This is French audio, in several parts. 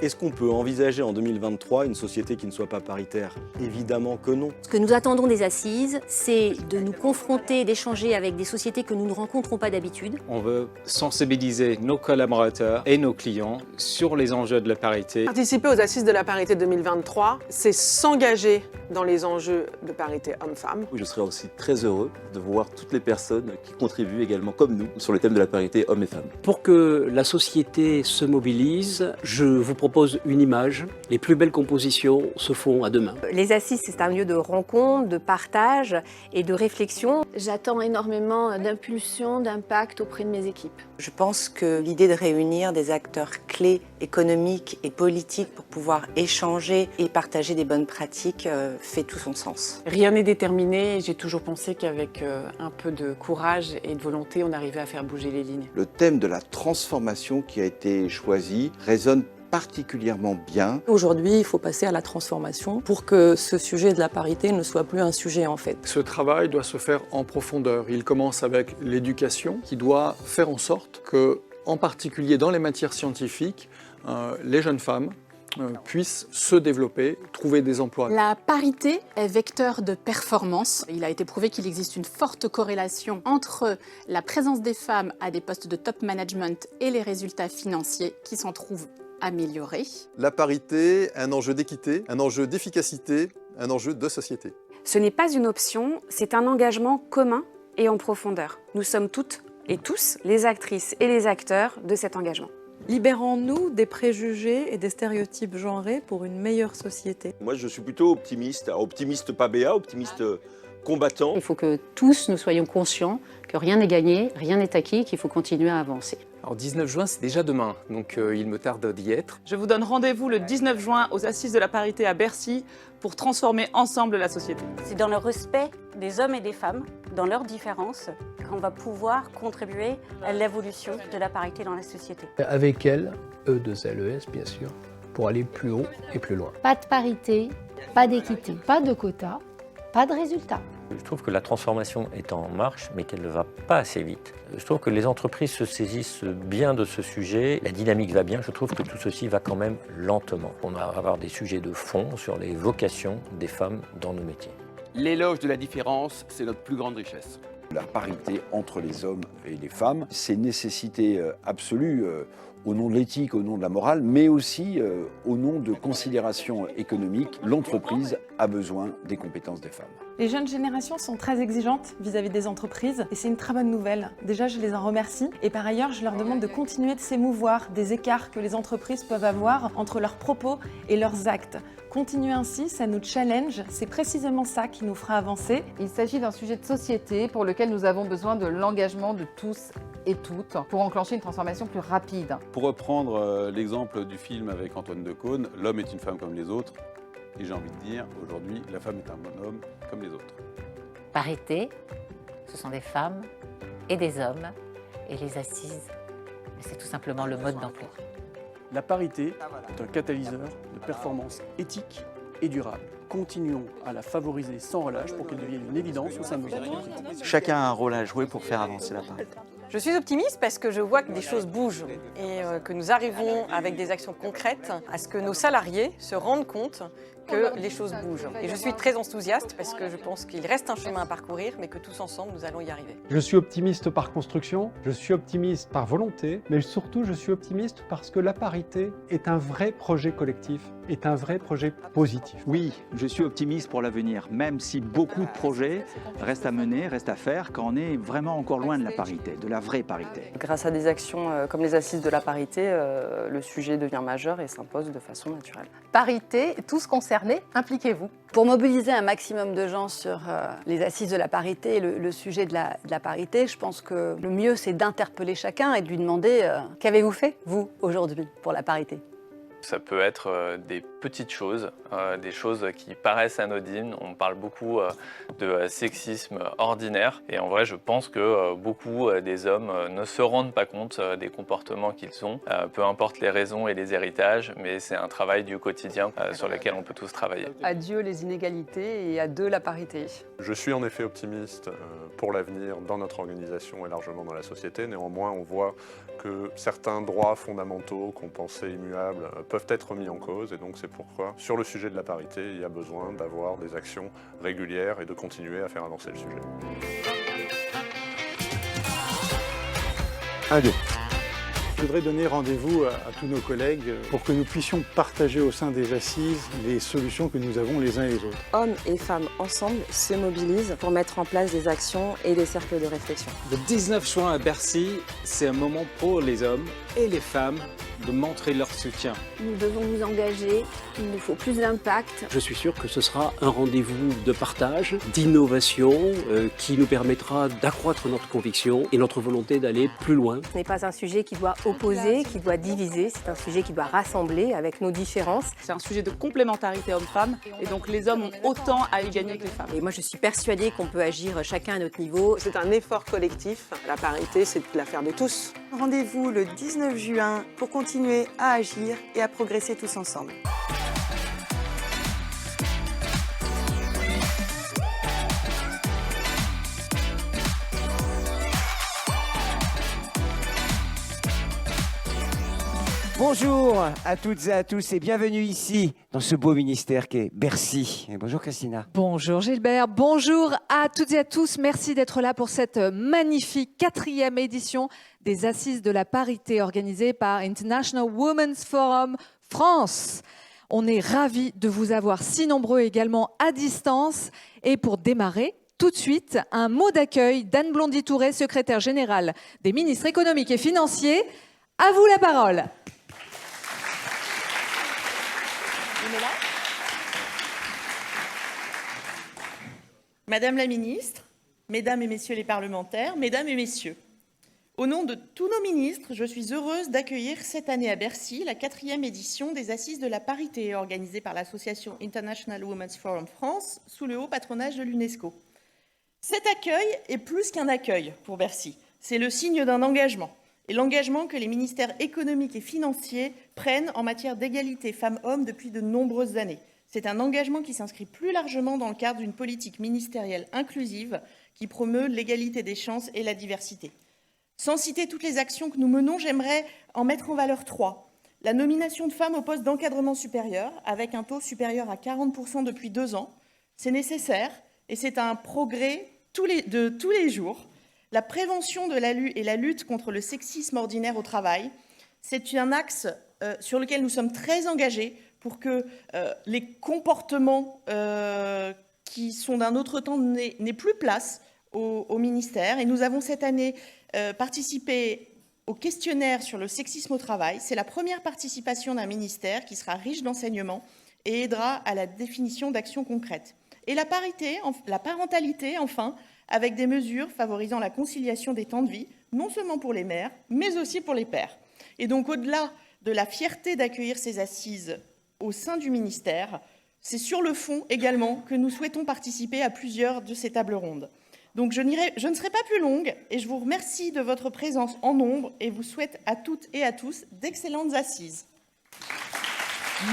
Est-ce qu'on peut envisager en 2023 une société qui ne soit pas paritaire? Évidemment que non. Ce que nous attendons des assises, c'est de nous confronter, d'échanger avec des sociétés que nous ne rencontrons pas d'habitude. On veut sensibiliser nos collaborateurs et nos clients sur les enjeux de la parité. Participer aux assises de la parité 2023, c'est s'engager dans les enjeux de parité homme-femme. Je serais aussi très heureux de voir toutes les personnes qui contribuent également, comme nous, sur le thème de la parité hommes et femmes. Pour que la société se mobilise, je vous propose une image. Les plus belles compositions se font à deux mains. Les assises, c'est un lieu de rencontre, de partage et de réflexion. J'attends énormément d'impulsion, d'impact auprès de mes équipes. Je pense que l'idée de réunir des acteurs clés économiques et politiques pour pouvoir échanger et partager des bonnes pratiques fait tout son sens. Rien n'est déterminé. J'ai toujours pensé qu'avec un peu de courage et de volonté, on arrivait à faire bouger les lignes. Le thème de la transformation qui a été choisi résonne particulièrement bien. Aujourd'hui, il faut passer à la transformation pour que ce sujet de la parité ne soit plus un sujet en fait. Ce travail doit se faire en profondeur. Il commence avec l'éducation qui doit faire en sorte que, en particulier dans les matières scientifiques, les jeunes femmes puissent se développer, trouver des emplois. La parité est vecteur de performance. Il a été prouvé qu'il existe une forte corrélation entre la présence des femmes à des postes de top management et les résultats financiers qui s'en trouvent améliorés. La parité, un enjeu d'équité, un enjeu d'efficacité, un enjeu de société. Ce n'est pas une option, c'est un engagement commun et en profondeur. Nous sommes toutes et tous les actrices et les acteurs de cet engagement. Libérons-nous des préjugés et des stéréotypes genrés pour une meilleure société. Moi, je suis plutôt optimiste. Alors, optimiste pas béat, optimiste combattant. Il faut que tous nous soyons conscients que rien n'est gagné, rien n'est acquis, qu'il faut continuer à avancer. Alors 19 juin, c'est déjà demain, donc il me tarde d'y être. Je vous donne rendez-vous le 19 juin aux assises de la parité à Bercy pour transformer ensemble la société. C'est dans le respect des hommes et des femmes, dans leurs différences, qu'on va pouvoir contribuer à l'évolution de la parité dans la société. Avec elle, E2LES bien sûr, pour aller plus haut et plus loin. Pas de parité, pas d'équité, pas de quotas, pas de résultats. Je trouve que la transformation est en marche, mais qu'elle ne va pas assez vite. Je trouve que les entreprises se saisissent bien de ce sujet, la dynamique va bien, je trouve que tout ceci va quand même lentement. On va avoir des sujets de fond sur les vocations des femmes dans nos métiers. L'éloge de la différence, c'est notre plus grande richesse. La parité entre les hommes et les femmes, c'est une nécessité absolue au nom de l'éthique, au nom de la morale, mais aussi au nom de considérations économiques. L'entreprise a besoin des compétences des femmes. Les jeunes générations sont très exigeantes vis-à-vis des entreprises et c'est une très bonne nouvelle. Déjà, je les en remercie et par ailleurs, je leur demande de continuer de s'émouvoir des écarts que les entreprises peuvent avoir entre leurs propos et leurs actes. Continuer ainsi, ça nous challenge, c'est précisément ça qui nous fera avancer. Il s'agit d'un sujet de société pour lequel nous avons besoin de l'engagement de tous et toutes pour enclencher une transformation plus rapide. Pour reprendre l'exemple du film avec Antoine Decaune, l'homme est une femme comme les autres. Et j'ai envie de dire, aujourd'hui, la femme est un bonhomme comme les autres. Parité, ce sont des femmes et des hommes, et les assises, c'est tout simplement le mode d'emploi. La parité est un catalyseur de performance éthique et durable. Continuons à la favoriser sans relâche pour qu'elle devienne une évidence au sein de nos entreprises. Chacun a un rôle à jouer pour faire avancer la parité. Je suis optimiste parce que je vois que des choses bougent et que nous arrivons avec des actions concrètes à ce que nos salariés se rendent compte que les choses bougent. Et je suis très enthousiaste parce que je pense qu'il reste un chemin à parcourir, mais que tous ensemble, nous allons y arriver. Je suis optimiste par construction, je suis optimiste par volonté, mais surtout je suis optimiste parce que la parité est un vrai projet collectif, est un vrai projet positif. Oui, je suis optimiste pour l'avenir, même si beaucoup de projets restent à mener, restent à faire, quand on est vraiment encore loin de la parité, de la vraie parité. Grâce à des actions comme les assises de la parité, le sujet devient majeur et s'impose de façon naturelle. Parité, tous concernés, impliquez-vous. Pour mobiliser un maximum de gens sur les assises de la parité et le sujet de la parité, je pense que le mieux, c'est d'interpeller chacun et de lui demander qu'avez-vous fait, vous, aujourd'hui, pour la parité ? Ça peut être des petites choses, des choses qui paraissent anodines. On parle beaucoup de sexisme ordinaire. Et en vrai, je pense que beaucoup des hommes ne se rendent pas compte des comportements qu'ils ont, peu importe les raisons et les héritages, mais c'est un travail du quotidien sur lequel on peut tous travailler. Adieu les inégalités et adieu la parité. Je suis en effet optimiste pour l'avenir dans notre organisation et largement dans la société. Néanmoins, on voit que certains droits fondamentaux qu'on pensait immuables peuvent être remis en cause. Et donc c'est pourquoi, sur le sujet de la parité, il y a besoin d'avoir des actions régulières et de continuer à faire avancer le sujet. 1, 2. Je voudrais donner rendez-vous à tous nos collègues pour que nous puissions partager au sein des assises les solutions que nous avons les uns et les autres. Hommes et femmes ensemble se mobilisent pour mettre en place des actions et des cercles de réflexion. Le 19 juin à Bercy, c'est un moment pour les hommes et les femmes de montrer leur soutien. Nous devons nous engager, il nous faut plus d'impact. Je suis sûr que ce sera un rendez-vous de partage, d'innovation, qui nous permettra d'accroître notre conviction et notre volonté d'aller plus loin. Ce n'est pas un sujet qui doit opposer, qui doit diviser, c'est un sujet qui doit rassembler avec nos différences. C'est un sujet de complémentarité homme-femme et donc les hommes ont autant à y gagner que les femmes. Et moi je suis persuadée qu'on peut agir chacun à notre niveau. C'est un effort collectif. La parité, c'est l'affaire de tous. Rendez-vous le 19 juin pour continuer à agir et à progresser tous ensemble. Bonjour à toutes et à tous et bienvenue ici dans ce beau ministère qu'est Bercy. Et bonjour Christina. Bonjour Gilbert, bonjour à toutes et à tous. Merci d'être là pour cette magnifique 4e édition des Assises de la parité organisée par International Women's Forum France. On est ravis de vous avoir si nombreux également à distance. Et pour démarrer, tout de suite, un mot d'accueil d'Anne Blondy-Touré, secrétaire générale des ministres économiques et financiers. À vous la parole. Madame la ministre, mesdames et messieurs les parlementaires, mesdames et messieurs, au nom de tous nos ministres, je suis heureuse d'accueillir cette année à Bercy la 4e édition des Assises de la parité organisée par l'association International Women's Forum France sous le haut patronage de l'UNESCO. Cet accueil est plus qu'un accueil pour Bercy, c'est le signe d'un engagement. Et l'engagement que les ministères économiques et financiers prennent en matière d'égalité femmes-hommes depuis de nombreuses années. C'est un engagement qui s'inscrit plus largement dans le cadre d'une politique ministérielle inclusive qui promeut l'égalité des chances et la diversité. Sans citer toutes les actions que nous menons, j'aimerais en mettre en valeur 3. La nomination de femmes au poste d'encadrement supérieur, avec un taux supérieur à 40% depuis 2 ans. C'est nécessaire et c'est un progrès de tous les jours. La prévention de et la lutte contre le sexisme ordinaire au travail, c'est un axe sur lequel nous sommes très engagés pour que les comportements qui sont d'un autre temps n'aient plus place au ministère. Et nous avons cette année participé au questionnaire sur le sexisme au travail. C'est la première participation d'un ministère qui sera riche d'enseignements et aidera à la définition d'actions concrètes. Et la parentalité, enfin, avec des mesures favorisant la conciliation des temps de vie, non seulement pour les mères, mais aussi pour les pères. Et donc, au-delà de la fierté d'accueillir ces assises au sein du ministère, c'est sur le fond également que nous souhaitons participer à plusieurs de ces tables rondes. Donc, je ne serai pas plus longue et je vous remercie de votre présence en nombre et vous souhaite à toutes et à tous d'excellentes assises.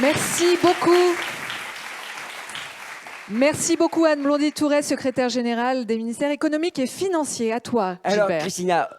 Merci beaucoup. Merci beaucoup Anne Blondy-Touré, secrétaire générale des ministères économiques et financiers. À toi, Gilbert. Alors Christina,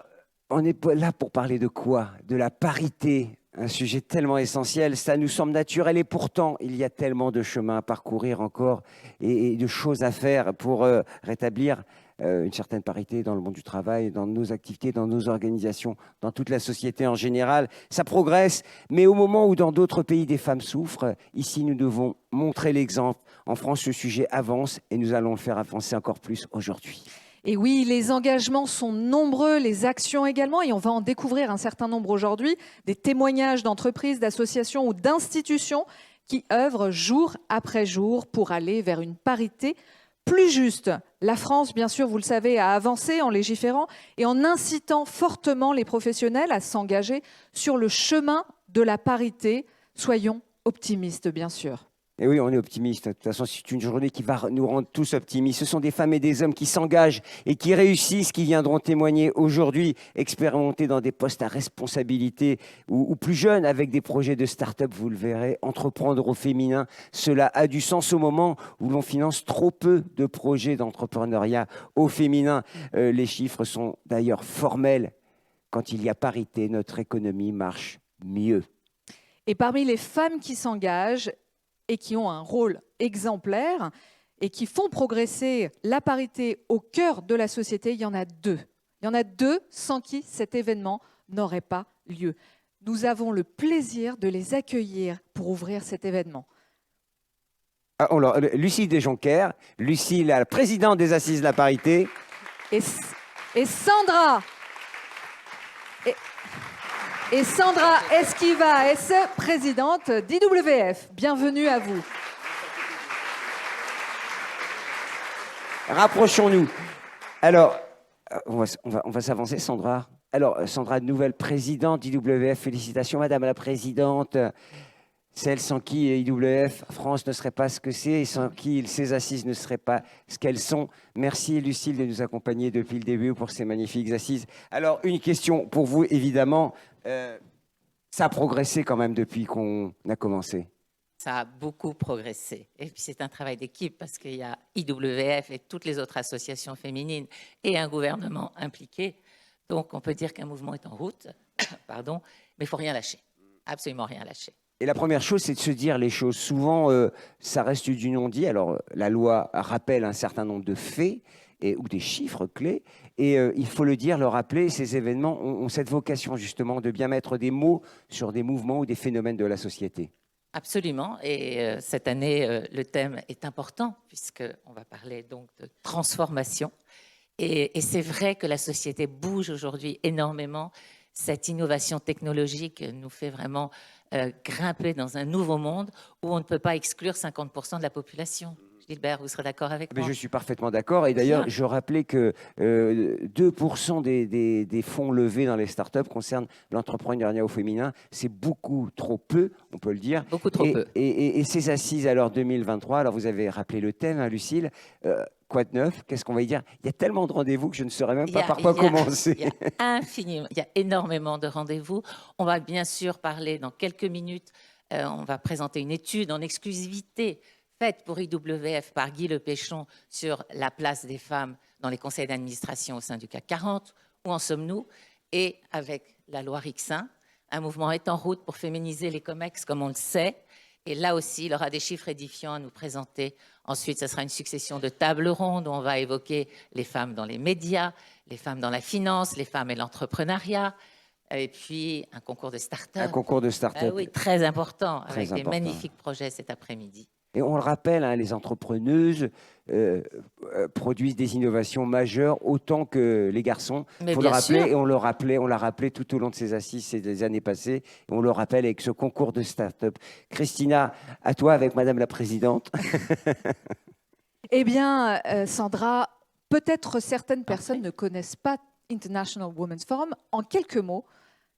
on est là pour parler de quoi? De la parité, un sujet tellement essentiel, ça nous semble naturel et pourtant il y a tellement de chemin à parcourir encore et de choses à faire pour rétablir une certaine parité dans le monde du travail, dans nos activités, dans nos organisations, dans toute la société en général. Ça progresse, mais au moment où dans d'autres pays des femmes souffrent, ici nous devons montrer l'exemple. En France, le sujet avance et nous allons le faire avancer encore plus aujourd'hui. Et oui, les engagements sont nombreux, les actions également, et on va en découvrir un certain nombre aujourd'hui, des témoignages d'entreprises, d'associations ou d'institutions qui œuvrent jour après jour pour aller vers une parité plus juste. La France, bien sûr, vous le savez, a avancé en légiférant et en incitant fortement les professionnels à s'engager sur le chemin de la parité. Soyons optimistes, bien sûr. Et oui, on est optimiste. De toute façon, c'est une journée qui va nous rendre tous optimistes. Ce sont des femmes et des hommes qui s'engagent et qui réussissent, qui viendront témoigner aujourd'hui, expérimenter dans des postes à responsabilité ou plus jeunes avec des projets de start-up, vous le verrez, entreprendre au féminin. Cela a du sens au moment où l'on finance trop peu de projets d'entrepreneuriat au féminin. Les chiffres sont d'ailleurs formels. Quand il y a parité, notre économie marche mieux. Et parmi les femmes qui s'engagent et qui ont un rôle exemplaire et qui font progresser la parité au cœur de la société, il y en a deux. Il y en a deux sans qui cet événement n'aurait pas lieu. Nous avons le plaisir de les accueillir pour ouvrir cet événement. Alors, Lucille Desjoncker, Lucille, la présidente des Assises de la parité. Et Sandra et Sandra Esquiva-S, présidente d'IWF. Bienvenue à vous. Rapprochons-nous. Alors, on va s'avancer, Sandra. Alors, Sandra, nouvelle présidente d'IWF. Félicitations, Madame la Présidente. Celle sans qui IWF France ne serait pas ce que c'est et sans qui ces assises ne seraient pas ce qu'elles sont. Merci, Lucille, de nous accompagner depuis le début pour ces magnifiques assises. Alors, une question pour vous, évidemment. Ça a progressé quand même depuis qu'on a commencé. Ça a beaucoup progressé. Et puis c'est un travail d'équipe parce qu'il y a IWF et toutes les autres associations féminines et un gouvernement impliqué. Donc on peut dire qu'un mouvement est en route, pardon, mais il ne faut rien lâcher, absolument rien lâcher. Et la première chose, c'est de se dire les choses. Souvent, ça reste du non-dit. Alors la loi rappelle un certain nombre de faits ou des chiffres clés. Et il faut le dire, le rappeler, ces événements ont cette vocation justement de bien mettre des mots sur des mouvements ou des phénomènes de la société. Absolument. Et cette année, le thème est important puisqu'on va parler donc de transformation. Et c'est vrai que la société bouge aujourd'hui énormément. Cette innovation technologique nous fait vraiment grimper dans un nouveau monde où on ne peut pas exclure 50% de la population. Gilbert, vous serez d'accord avec moi? Je suis parfaitement d'accord. Et d'ailleurs, je rappelais que 2% des fonds levés dans les startups concernent l'entrepreneuriat au féminin. C'est beaucoup trop peu, on peut le dire. Beaucoup trop peu. Et ces assises, alors 2023, alors vous avez rappelé le thème, hein, Lucille. Quoi de neuf? Qu'est-ce qu'on va y dire? Il y a tellement de rendez-vous que je ne saurais même pas par quoi commencer. Il y a énormément de rendez-vous. On va bien sûr parler dans quelques minutes. On va présenter une étude en exclusivité faite pour IWF par Guy Lepéchon sur la place des femmes dans les conseils d'administration au sein du CAC 40. Où en sommes-nous? Et avec la loi Rixain, un mouvement est en route pour féminiser les COMEX, comme on le sait. Et là aussi, il aura des chiffres édifiants à nous présenter. Ensuite, ce sera une succession de tables rondes où on va évoquer les femmes dans les médias, les femmes dans la finance, les femmes et l'entrepreneuriat. Et puis, un concours de start-up. Un concours de start-up. Oui, très important, Très avec important. des magnifiques projets cet après-midi. Et on le rappelle, hein, les entrepreneuses produisent des innovations majeures autant que les garçons. Il faut le rappeler, et on l'a rappelé tout au long de ces assises ces années passées. Et on le rappelle avec ce concours de start-up. Christina, à toi avec Madame la Présidente. Eh bien, Sandra, peut-être certaines personnes ne connaissent pas International Women's Forum. En quelques mots,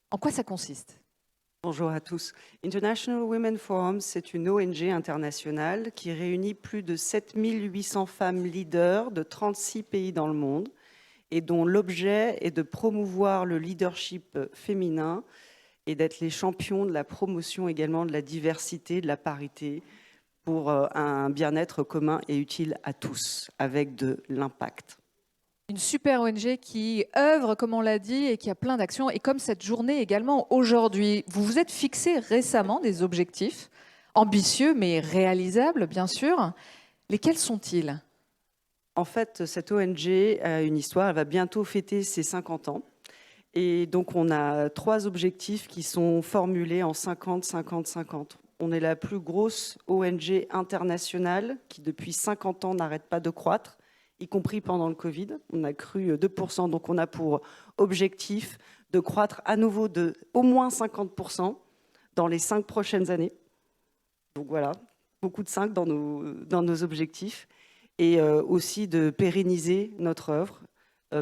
en quoi ça consiste ? Bonjour à tous. International Women Forum, c'est une ONG internationale qui réunit plus de 7800 femmes leaders de 36 pays dans le monde et dont l'objet est de promouvoir le leadership féminin et d'être les champions de la promotion également de la diversité, de la parité pour un bien-être commun et utile à tous avec de l'impact. Une super ONG qui œuvre, comme on l'a dit, et qui a plein d'actions. Et comme cette journée également aujourd'hui, vous vous êtes fixé récemment des objectifs ambitieux mais réalisables, bien sûr. Lesquels sont-ils ? En fait, cette ONG a une histoire. Elle va bientôt fêter ses 50 ans. Et donc, on a 3 objectifs qui sont formulés en 50-50-50. On est la plus grosse ONG internationale qui, depuis 50 ans, n'arrête pas de croître, y compris pendant le Covid. On a cru 2%, donc on a pour objectif de croître à nouveau de au moins 50% dans les 5 prochaines années. Donc voilà, beaucoup de 5 dans nos objectifs. Et aussi de pérenniser notre œuvre.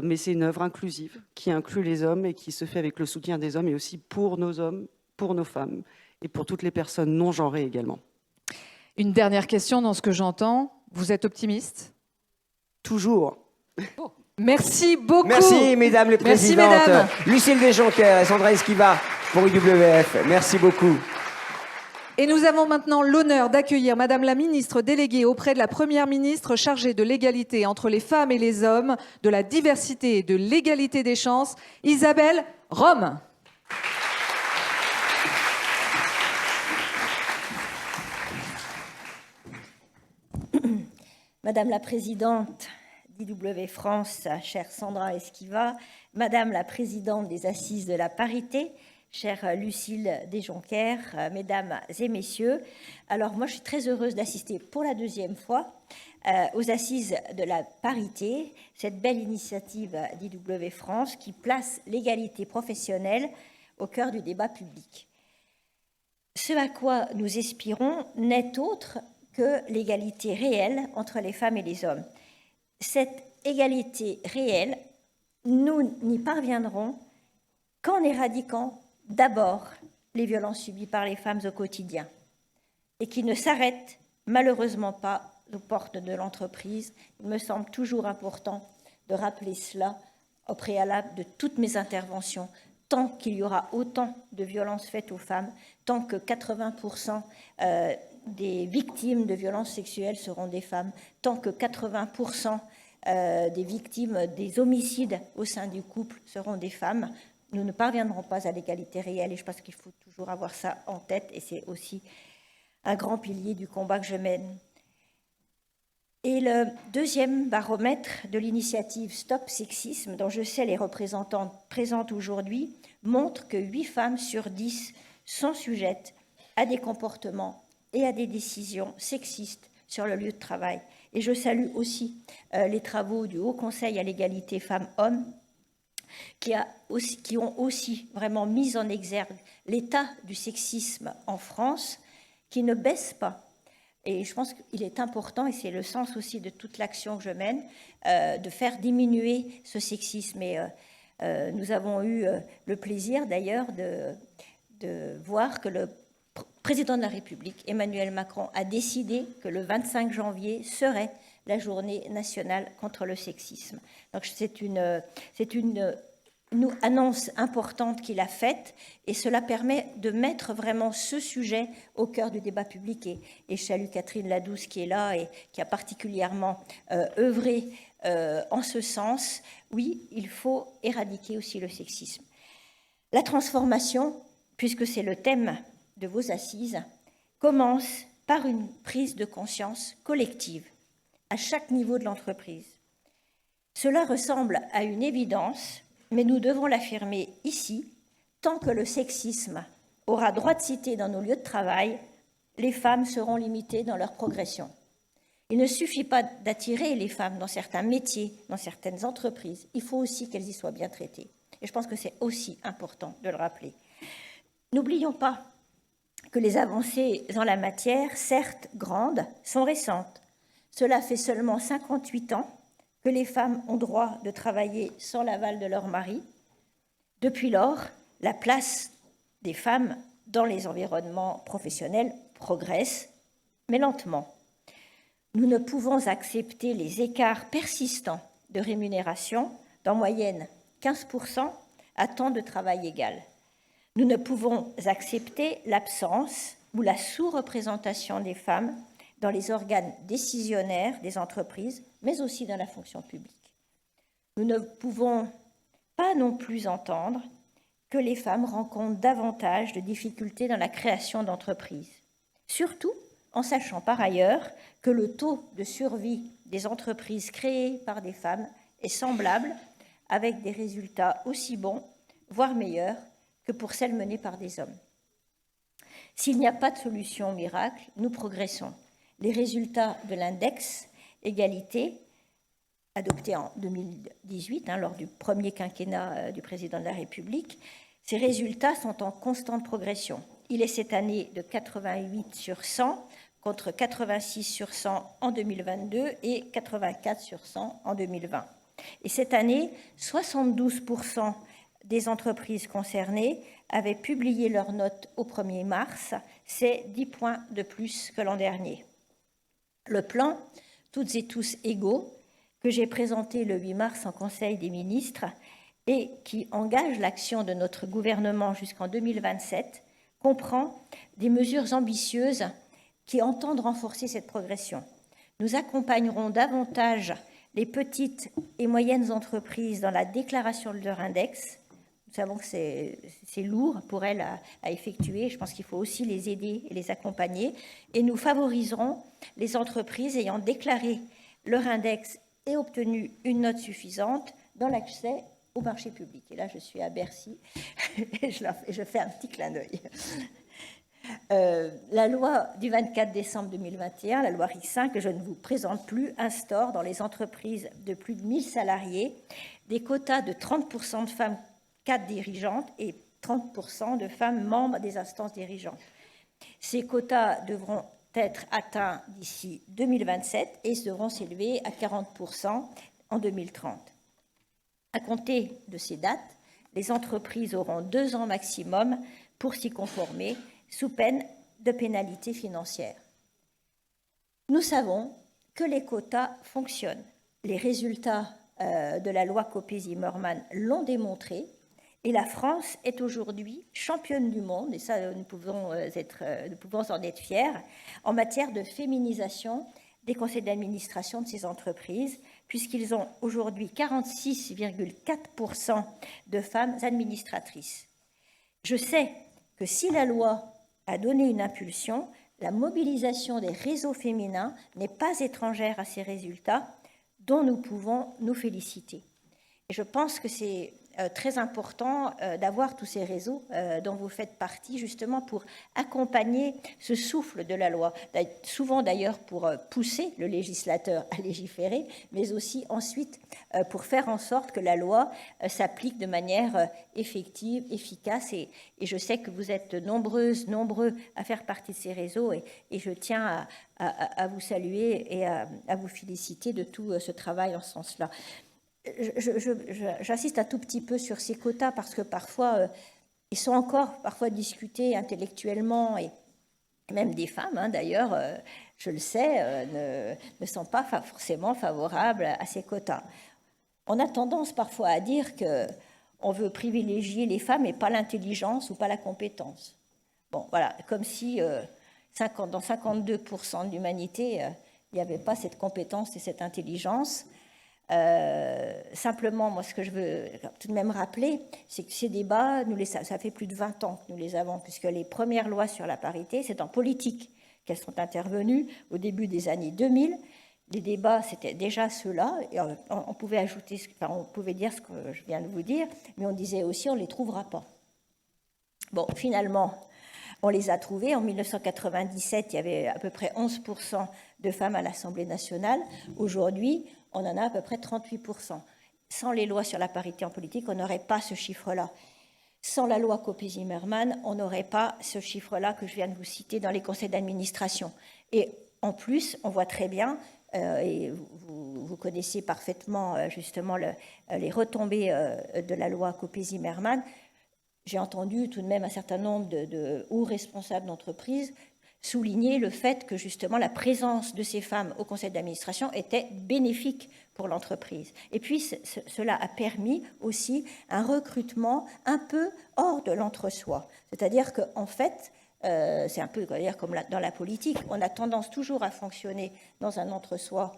Mais c'est une œuvre inclusive qui inclut les hommes et qui se fait avec le soutien des hommes et aussi pour nos hommes, pour nos femmes et pour toutes les personnes non genrées également. Une dernière question dans ce que j'entends. Vous êtes optimiste ? Toujours. Merci beaucoup. Merci, mesdames les présidentes. Merci, mesdames. Lucille Desjoncker et Sandra Esquiva pour IWF. Merci beaucoup. Et nous avons maintenant l'honneur d'accueillir Madame la ministre déléguée auprès de la Première ministre chargée de l'égalité entre les femmes et les hommes, de la diversité et de l'égalité des chances, Isabelle Rome. Madame la présidente d'IW France, chère Sandra Esquiva, Madame la présidente des Assises de la parité, chère Lucille Desjonquers, Mesdames et Messieurs, alors moi je suis très heureuse d'assister pour la deuxième fois aux Assises de la parité, cette belle initiative d'IW France qui place l'égalité professionnelle au cœur du débat public. Ce à quoi nous aspirons n'est autre que l'égalité réelle entre les femmes et les hommes. Cette égalité réelle, nous n'y parviendrons qu'en éradiquant d'abord les violences subies par les femmes au quotidien et qui ne s'arrêtent malheureusement pas aux portes de l'entreprise. Il me semble toujours important de rappeler cela au préalable de toutes mes interventions. Tant qu'il y aura autant de violences faites aux femmes, tant que 80% des victimes de violences sexuelles seront des femmes, tant que 80% des victimes des homicides au sein du couple seront des femmes, nous ne parviendrons pas à l'égalité réelle et je pense qu'il faut toujours avoir ça en tête et c'est aussi un grand pilier du combat que je mène. Et le deuxième baromètre de l'initiative Stop Sexisme, dont je sais les représentantes présentes aujourd'hui, montre que 8 femmes sur 10 sont sujettes à des comportements et à des décisions sexistes sur le lieu de travail. Et je salue aussi les travaux du Haut Conseil à l'égalité femmes-hommes qui ont aussi vraiment mis en exergue l'état du sexisme en France qui ne baisse pas. Et je pense qu'il est important, et c'est le sens aussi de toute l'action que je mène, de faire diminuer ce sexisme. Et nous avons eu le plaisir d'ailleurs de voir que le président de la République, Emmanuel Macron, a décidé que le 25 janvier serait la journée nationale contre le sexisme. Donc c'est une annonce importante qu'il a faite et cela permet de mettre vraiment ce sujet au cœur du débat public. Et je salue Catherine Ladouce qui est là et qui a particulièrement œuvré en ce sens. Oui, il faut éradiquer aussi le sexisme. La transformation, puisque c'est le thème de vos assises, commence par une prise de conscience collective à chaque niveau de l'entreprise. Cela ressemble à une évidence, mais nous devons l'affirmer ici, tant que le sexisme aura droit de cité dans nos lieux de travail, les femmes seront limitées dans leur progression. Il ne suffit pas d'attirer les femmes dans certains métiers, dans certaines entreprises, il faut aussi qu'elles y soient bien traitées. Et je pense que c'est aussi important de le rappeler. N'oublions pas que les avancées en la matière, certes grandes, sont récentes. Cela fait seulement 58 ans que les femmes ont droit de travailler sans l'aval de leur mari. Depuis lors, la place des femmes dans les environnements professionnels progresse, mais lentement. Nous ne pouvons accepter les écarts persistants de rémunération, d'en moyenne 15% à temps de travail égal. Nous ne pouvons accepter l'absence ou la sous-représentation des femmes dans les organes décisionnaires des entreprises, mais aussi dans la fonction publique. Nous ne pouvons pas non plus entendre que les femmes rencontrent davantage de difficultés dans la création d'entreprises, surtout en sachant par ailleurs que le taux de survie des entreprises créées par des femmes est semblable, avec des résultats aussi bons, voire meilleurs, que pour celles menées par des hommes. S'il n'y a pas de solution miracle, nous progressons. Les résultats de l'index égalité, adopté en 2018, lors du premier quinquennat du président de la République, ces résultats sont en constante progression. Il est cette année de 88 sur 100 contre 86 sur 100 en 2022 et 84 sur 100 en 2020. Et cette année, 72% des entreprises concernées avaient publié leurs notes au 1er mars. C'est 10 points de plus que l'an dernier. Le plan « Toutes et tous égaux » que j'ai présenté le 8 mars en Conseil des ministres et qui engage l'action de notre gouvernement jusqu'en 2027 comprend des mesures ambitieuses qui entendent renforcer cette progression. Nous accompagnerons davantage les petites et moyennes entreprises dans la déclaration de leur index. Nous savons que c'est lourd pour elles à effectuer. Je pense qu'il faut aussi les aider et les accompagner. Et nous favoriserons les entreprises ayant déclaré leur index ait obtenu une note suffisante dans l'accès au marché public. Et là, je suis à Bercy et je fais un petit clin d'œil. La loi du 24 décembre 2021, la loi RIC 5, que je ne vous présente plus, instaure dans les entreprises de plus de 1000 salariés des quotas de 30% de femmes cadres dirigeantes et 30% de femmes membres des instances dirigeantes. Ces quotas devront être atteints d'ici 2027 et devront s'élever à 40% en 2030. À compter de ces dates, les entreprises auront 2 ans maximum pour s'y conformer, sous peine de pénalités financières. Nous savons que les quotas fonctionnent. Les résultats de la loi Copé-Zimmermann l'ont démontré, et la France est aujourd'hui championne du monde, et ça nous pouvons en être fiers, en matière de féminisation des conseils d'administration de ces entreprises, puisqu'ils ont aujourd'hui 46,4% de femmes administratrices. Je sais que si la loi a donné une impulsion, la mobilisation des réseaux féminins n'est pas étrangère à ces résultats dont nous pouvons nous féliciter. Et je pense que c'est très important d'avoir tous ces réseaux dont vous faites partie, justement pour accompagner ce souffle de la loi, souvent d'ailleurs pour pousser le législateur à légiférer, mais aussi ensuite pour faire en sorte que la loi s'applique de manière effective, efficace. Et je sais que vous êtes nombreux à faire partie de ces réseaux, et je tiens à vous saluer et à vous féliciter de tout ce travail en ce sens-là. J'insiste un tout petit peu sur ces quotas parce que parfois, ils sont encore parfois discutés intellectuellement, et même des femmes, d'ailleurs, je le sais, ne sont pas forcément favorables à ces quotas. On a tendance parfois à dire qu'on veut privilégier les femmes et pas l'intelligence ou pas la compétence. Bon, voilà, comme si dans 52% de l'humanité, il n'y avait pas cette compétence et cette intelligence. Simplement, moi, ce que je veux tout de même rappeler, c'est que ces débats, ça fait plus de 20 ans que nous les avons, puisque les premières lois sur la parité, c'est en politique qu'elles sont intervenues au début des années 2000. Les débats, c'était déjà ceux-là, et on pouvait ajouter, on pouvait dire ce que je viens de vous dire, mais on disait aussi on ne les trouvera pas. Bon, finalement, on les a trouvés. En 1997, il y avait à peu près 11% de femmes à l'Assemblée nationale. Aujourd'hui, on en a à peu près 38%. Sans les lois sur la parité en politique, on n'aurait pas ce chiffre-là. Sans la loi Copé-Zimmermann, on n'aurait pas ce chiffre-là que je viens de vous citer dans les conseils d'administration. Et en plus, on voit très bien, et vous connaissez parfaitement justement les retombées de la loi Copé-Zimmermann. J'ai entendu tout de même un certain nombre de hauts responsables d'entreprises souligner le fait que justement la présence de ces femmes au conseil d'administration était bénéfique pour l'entreprise. Et puis cela a permis aussi un recrutement un peu hors de l'entre-soi. C'est-à-dire qu'en fait, c'est un peu comme dans la politique, on a tendance toujours à fonctionner dans un entre-soi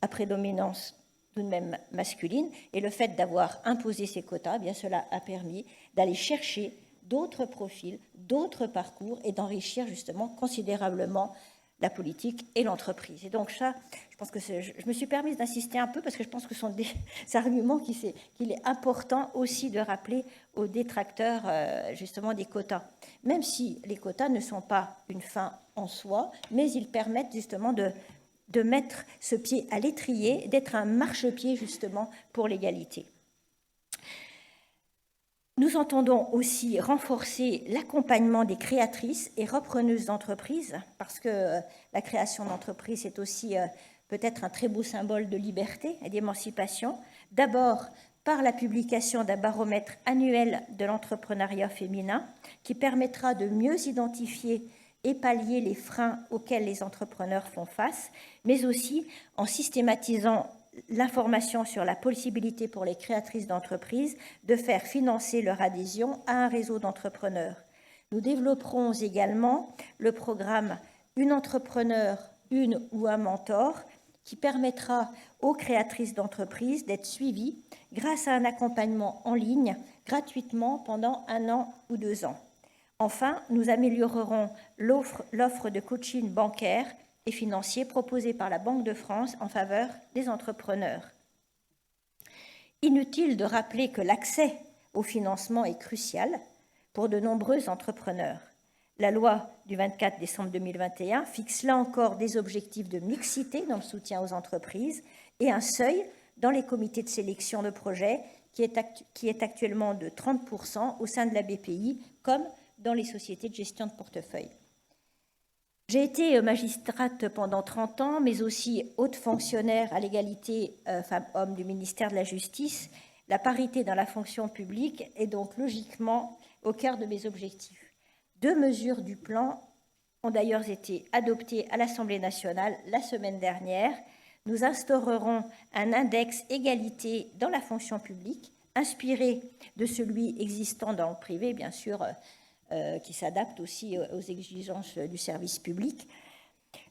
à prédominance tout de même masculine, et le fait d'avoir imposé ces quotas, bien cela a permis d'aller chercher d'autres profils, d'autres parcours, et d'enrichir justement considérablement la politique et l'entreprise. Et donc ça, je pense que je me suis permise d'insister un peu parce que je pense que ce sont des arguments qu'il est important aussi de rappeler aux détracteurs justement des quotas. Même si les quotas ne sont pas une fin en soi, mais ils permettent justement de mettre ce pied à l'étrier, d'être un marchepied justement pour l'égalité. Nous entendons aussi renforcer l'accompagnement des créatrices et repreneuses d'entreprises, parce que la création d'entreprise, c'est aussi peut-être un très beau symbole de liberté et d'émancipation. D'abord, par la publication d'un baromètre annuel de l'entrepreneuriat féminin qui permettra de mieux identifier et pallier les freins auxquels les entrepreneurs font face, mais aussi en systématisant l'information sur la possibilité pour les créatrices d'entreprises de faire financer leur adhésion à un réseau d'entrepreneurs. Nous développerons également le programme Une entrepreneur, une ou un mentor, qui permettra aux créatrices d'entreprises d'être suivies grâce à un accompagnement en ligne gratuitement pendant 1 an ou 2 ans. Enfin, nous améliorerons l'offre de coaching bancaire et financiers proposés par la Banque de France en faveur des entrepreneurs. Inutile de rappeler que l'accès au financement est crucial pour de nombreux entrepreneurs. La loi du 24 décembre 2021 fixe là encore des objectifs de mixité dans le soutien aux entreprises et un seuil dans les comités de sélection de projets qui est actuellement de 30% au sein de la BPI, comme dans les sociétés de gestion de portefeuille. J'ai été magistrate pendant 30 ans, mais aussi haute fonctionnaire à l'égalité femmes-hommes du ministère de la Justice. La parité dans la fonction publique est donc logiquement au cœur de mes objectifs. 2 mesures du plan ont d'ailleurs été adoptées à l'Assemblée nationale la semaine dernière. Nous instaurerons un index égalité dans la fonction publique, inspiré de celui existant dans le privé, bien sûr, qui s'adapte aussi aux exigences du service public,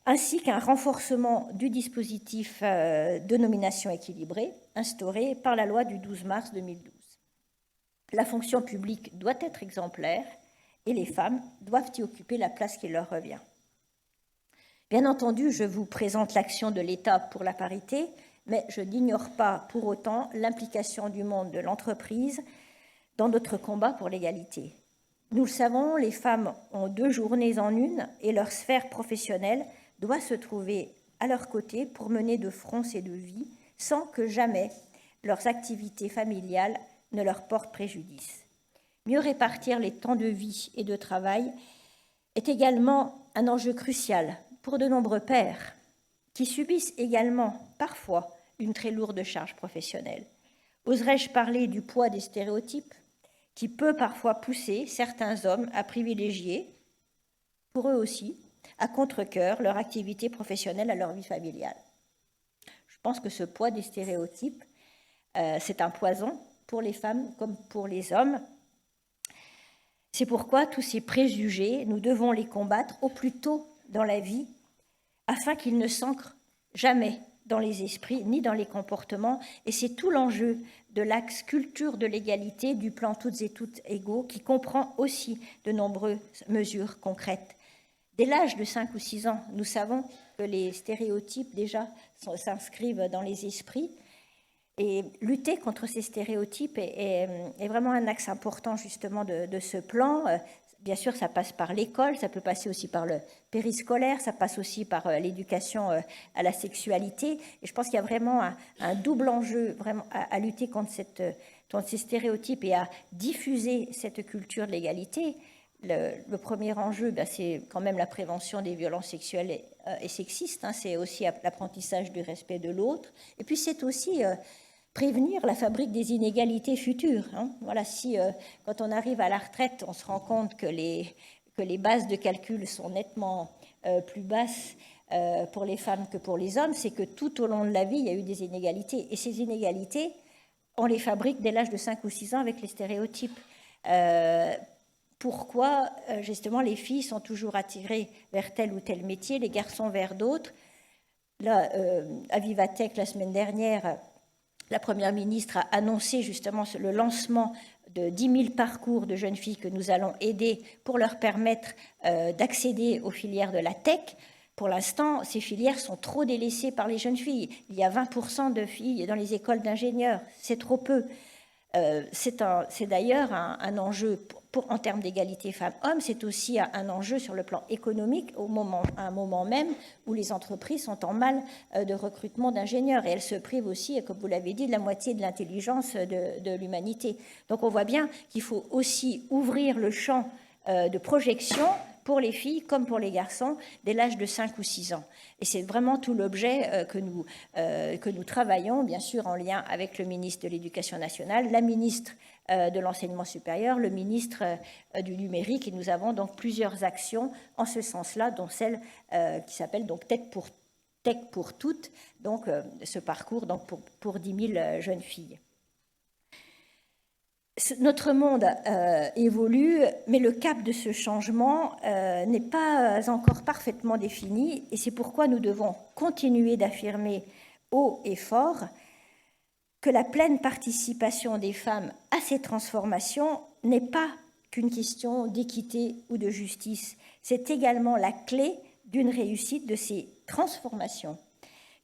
ainsi qu'un renforcement du dispositif de nomination équilibrée instauré par la loi du 12 mars 2012. La fonction publique doit être exemplaire et les femmes doivent y occuper la place qui leur revient. Bien entendu, je vous présente l'action de l'État pour la parité, mais je n'ignore pas pour autant l'implication du monde de l'entreprise dans notre combat pour l'égalité. Nous le savons, les femmes ont 2 journées en une et leur sphère professionnelle doit se trouver à leur côté pour mener de front ces 2 vies sans que jamais leurs activités familiales ne leur portent préjudice. Mieux répartir les temps de vie et de travail est également un enjeu crucial pour de nombreux pères qui subissent également parfois une très lourde charge professionnelle. Oserais-je parler du poids des stéréotypes qui peut parfois pousser certains hommes à privilégier, pour eux aussi, à contre-cœur leur activité professionnelle à leur vie familiale. Je pense que ce poids des stéréotypes, c'est un poison pour les femmes comme pour les hommes. C'est pourquoi tous ces préjugés, nous devons les combattre au plus tôt dans la vie, afin qu'ils ne s'ancrent jamais dans les esprits ni dans les comportements. Et c'est tout l'enjeu de l'axe culture de l'égalité du plan Toutes et Toutes égaux, qui comprend aussi de nombreuses mesures concrètes. Dès l'âge de 5 ou 6 ans, nous savons que les stéréotypes déjà s'inscrivent dans les esprits. Et lutter contre ces stéréotypes est vraiment un axe important justement de ce plan. Bien sûr, ça passe par l'école, ça peut passer aussi par le périscolaire, ça passe aussi par l'éducation à la sexualité. Et je pense qu'il y a vraiment un double enjeu vraiment à lutter contre ces stéréotypes et à diffuser cette culture de l'égalité. Le premier enjeu, c'est quand même la prévention des violences sexuelles et sexistes. C'est aussi l'apprentissage du respect de l'autre. Et puis c'est aussi prévenir la fabrique des inégalités futures. Voilà, si quand on arrive à la retraite, on se rend compte que les bases de calcul sont nettement plus basses pour les femmes que pour les hommes, c'est que tout au long de la vie, il y a eu des inégalités. Et ces inégalités, on les fabrique dès l'âge de 5 ou 6 ans avec les stéréotypes. Pourquoi, justement, les filles sont toujours attirées vers tel ou tel métier, les garçons vers d'autres. Là, à Vivatech, la semaine dernière, la Première ministre a annoncé justement le lancement de 10 000 parcours de jeunes filles que nous allons aider pour leur permettre d'accéder aux filières de la tech. Pour l'instant, ces filières sont trop délaissées par les jeunes filles. Il y a 20% de filles dans les écoles d'ingénieurs, c'est trop peu. C'est d'ailleurs un enjeu en termes d'égalité femmes-hommes, c'est aussi un enjeu sur le plan économique à un moment même où les entreprises sont en mal de recrutement d'ingénieurs et elles se privent aussi, comme vous l'avez dit, de la moitié de l'intelligence de l'humanité. Donc on voit bien qu'il faut aussi ouvrir le champ de projection pour les filles comme pour les garçons dès l'âge de 5 ou 6 ans. Et c'est vraiment tout l'objet que nous travaillons, bien sûr en lien avec le ministre de l'Éducation nationale, la ministre de l'Enseignement supérieur, le ministre du Numérique, et nous avons donc plusieurs actions en ce sens-là, dont celle qui s'appelle donc Tech pour toutes, donc ce parcours donc pour 10 000 jeunes filles. Notre monde évolue, mais le cap de ce changement n'est pas encore parfaitement défini, et c'est pourquoi nous devons continuer d'affirmer haut et fort que la pleine participation des femmes à ces transformations n'est pas qu'une question d'équité ou de justice. C'est également la clé d'une réussite de ces transformations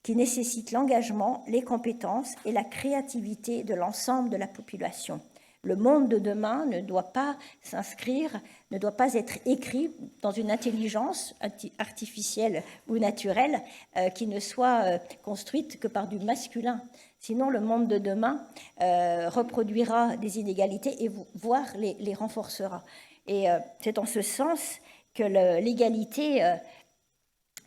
qui nécessitent l'engagement, les compétences et la créativité de l'ensemble de la population. Le monde de demain ne doit pas s'inscrire, ne doit pas être écrit dans une intelligence artificielle ou naturelle qui ne soit construite que par du masculin. Sinon, le monde de demain reproduira des inégalités et voire les renforcera. Et c'est en ce sens que l'égalité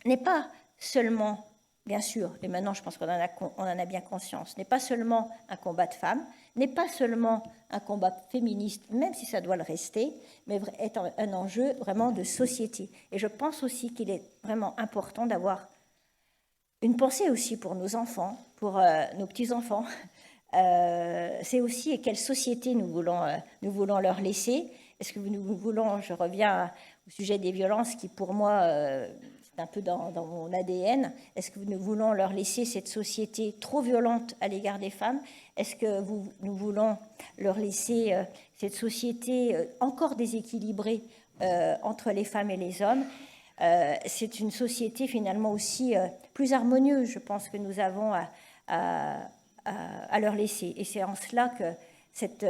n'est pas seulement, bien sûr, et maintenant je pense qu'on en a bien conscience, n'est pas seulement un combat de femmes, n'est pas seulement un combat féministe, même si ça doit le rester, mais est un enjeu vraiment de société. Et je pense aussi qu'il est vraiment important d'avoir une pensée aussi pour nos enfants, pour nos petits-enfants. C'est aussi quelle société nous voulons leur laisser. Est-ce que nous voulons, je reviens au sujet des violences qui pour moi c'est un peu dans mon ADN, est-ce que nous voulons leur laisser cette société trop violente à l'égard des femmes? Est-ce que nous voulons leur laisser cette société encore déséquilibrée entre les femmes et les hommes? C'est une société finalement aussi plus harmonieuse, je pense, que nous avons à leur laisser. Et c'est en cela que cette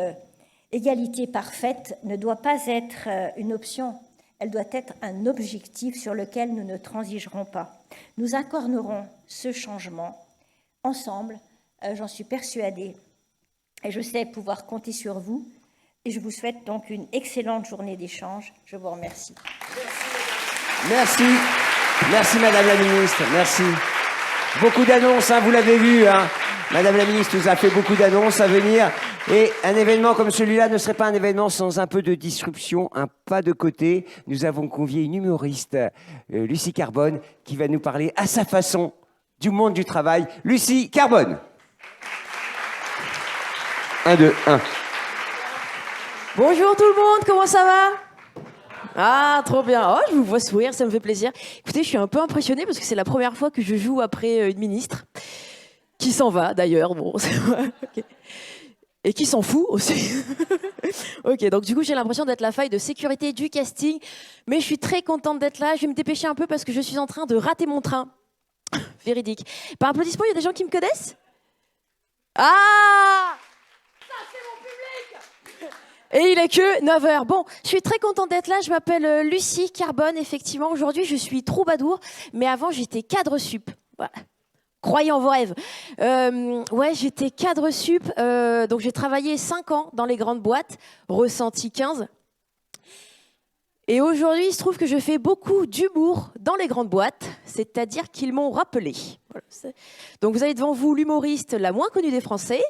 égalité parfaite ne doit pas être une option. Elle doit être un objectif sur lequel nous ne transigerons pas. Nous incarnerons ce changement ensemble, j'en suis persuadée, et je sais pouvoir compter sur vous. Et je vous souhaite donc une excellente journée d'échange. Je vous remercie. Merci. Merci Madame la Ministre, merci. Beaucoup d'annonces, hein, vous l'avez vu. Hein. Madame la Ministre nous a fait beaucoup d'annonces à venir. Et un événement comme celui-là ne serait pas un événement sans un peu de disruption, un pas de côté. Nous avons convié une humoriste, Lucie Carbone, qui va nous parler à sa façon du monde du travail. Lucie Carbone. 1, 2, 1. Bonjour tout le monde, comment ça va? Ah, trop bien. Oh, je vous vois sourire, ça me fait plaisir. Écoutez, je suis un peu impressionnée parce que c'est la première fois que je joue après une ministre, qui s'en va d'ailleurs. Bon, okay. Et qui s'en fout aussi. Ok, donc du coup, j'ai l'impression d'être la faille de sécurité du casting, mais je suis très contente d'être là. Je vais me dépêcher un peu parce que je suis en train de rater mon train. Véridique. Par applaudissement, il y a des gens qui me connaissent? Ah! Et il est que 9h. Bon, je suis très contente d'être là. Je m'appelle Lucie Carbone. Effectivement, aujourd'hui, je suis troubadour. Mais avant, j'étais cadre sup. Voilà. Croyez en vos rêves. Ouais, j'étais cadre sup. Donc, j'ai travaillé 5 ans dans les grandes boîtes. Ressenti 15. Et aujourd'hui, il se trouve que je fais beaucoup d'humour dans les grandes boîtes. C'est-à-dire qu'ils m'ont rappelé. Voilà. Donc, vous avez devant vous l'humoriste la moins connue des Français,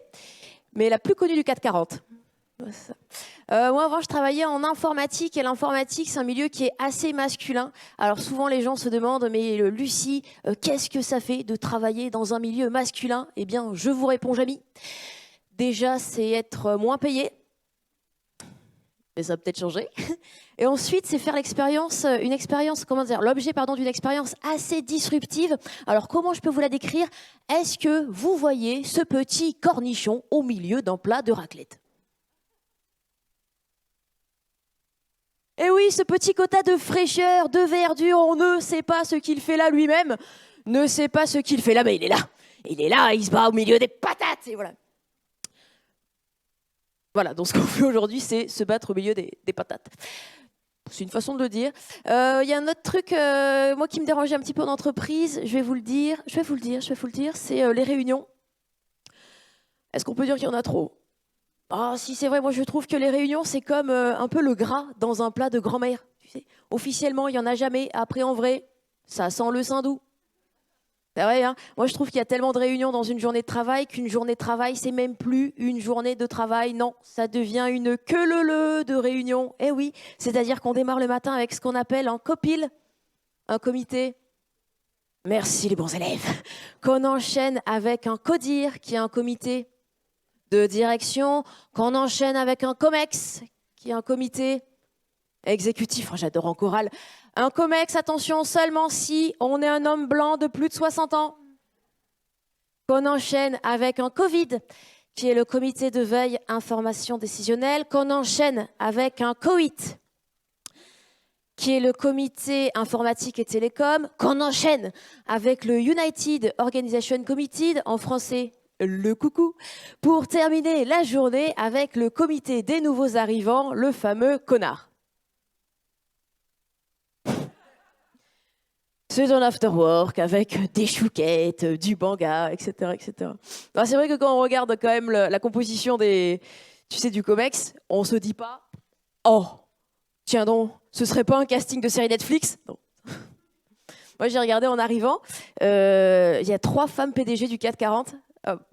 mais la plus connue du 440. Moi, avant, je travaillais en informatique et l'informatique, c'est un milieu qui est assez masculin. Alors souvent, les gens se demandent, mais Lucie, qu'est-ce que ça fait de travailler dans un milieu masculin? Eh bien, je vous réponds, Jamy. Déjà, c'est être moins payé. Mais ça va peut-être changer. Et ensuite, c'est faire l'objet d'une expérience assez disruptive. Alors, comment je peux vous la décrire? Est-ce que vous voyez ce petit cornichon au milieu d'un plat de raclette? Et oui, ce petit quota de fraîcheur, de verdure, on ne sait pas ce qu'il fait là lui-même, ne sait pas ce qu'il fait là, mais il est là. Il est là, il se bat au milieu des patates, et voilà. Voilà, donc ce qu'on fait aujourd'hui, c'est se battre au milieu des patates. C'est une façon de le dire. Il y a un autre truc, moi, qui me dérangeait un petit peu en entreprise, je vais vous le dire, c'est les réunions. Est-ce qu'on peut dire qu'il y en a trop? Ah, si, c'est vrai, moi je trouve que les réunions, c'est comme un peu le gras dans un plat de grand-mère. Tu sais. Officiellement, il n'y en a jamais. Après, en vrai, ça sent le saindoux. C'est vrai, hein? Moi, je trouve qu'il y a tellement de réunions dans une journée de travail qu'une journée de travail, c'est même plus une journée de travail. Non, ça devient une queue-leu-leu de réunion. Eh oui, c'est-à-dire qu'on démarre le matin avec ce qu'on appelle un copil, un comité. Merci les bons élèves. Qu'on enchaîne avec un codir, qui est un comité de direction, qu'on enchaîne avec un COMEX, qui est un comité exécutif, oh, j'adore en chorale. Un COMEX, attention, seulement si on est un homme blanc de plus de 60 ans. Qu'on enchaîne avec un COVID, qui est le comité de veille information décisionnelle. Qu'on enchaîne avec un COIT, qui est le comité informatique et télécom, qu'on enchaîne avec le United Organization Committee, en français le coucou, pour terminer la journée avec le comité des nouveaux arrivants, le fameux connard. C'est un after-work avec des chouquettes, du banga, etc. etc. Alors, c'est vrai que quand on regarde quand même la composition des, tu sais, du COMEX, on se dit pas « Oh, tiens donc, ce serait pas un casting de série Netflix ?» Non. Moi, j'ai regardé en arrivant, il y a 3 femmes PDG du 440.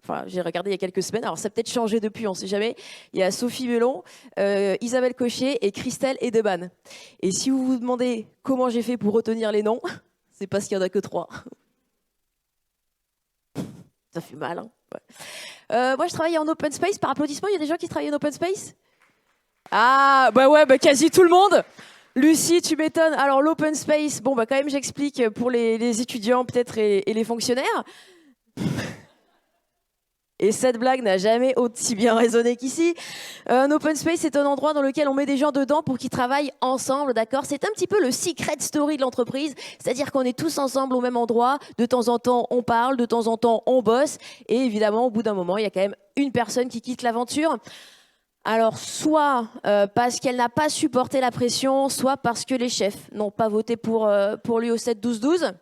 Enfin, j'ai regardé il y a quelques semaines, alors ça a peut-être changé depuis, on ne sait jamais. Il y a Sophie Bellon, Isabelle Cocher et Christelle Edeban. Et si vous vous demandez comment j'ai fait pour retenir les noms, c'est parce qu'il n'y en a que 3. Ça fait mal, hein. Ouais. Moi, je travaille en open space. Par applaudissement, il y a des gens qui travaillent en open space? Ah, bah ouais, bah quasi tout le monde. Lucie, tu m'étonnes. Alors, l'open space, bon, bah quand même, j'explique pour les étudiants peut-être et les fonctionnaires. Et cette blague n'a jamais aussi bien résonné qu'ici. Un open space, c'est un endroit dans lequel on met des gens dedans pour qu'ils travaillent ensemble, d'accord? C'est un petit peu le secret story de l'entreprise, c'est-à-dire qu'on est tous ensemble au même endroit, de temps en temps on parle, de temps en temps on bosse, et évidemment au bout d'un moment, il y a quand même une personne qui quitte l'aventure. Alors, soit parce qu'elle n'a pas supporté la pression, soit parce que les chefs n'ont pas voté pour lui au 7-12-12.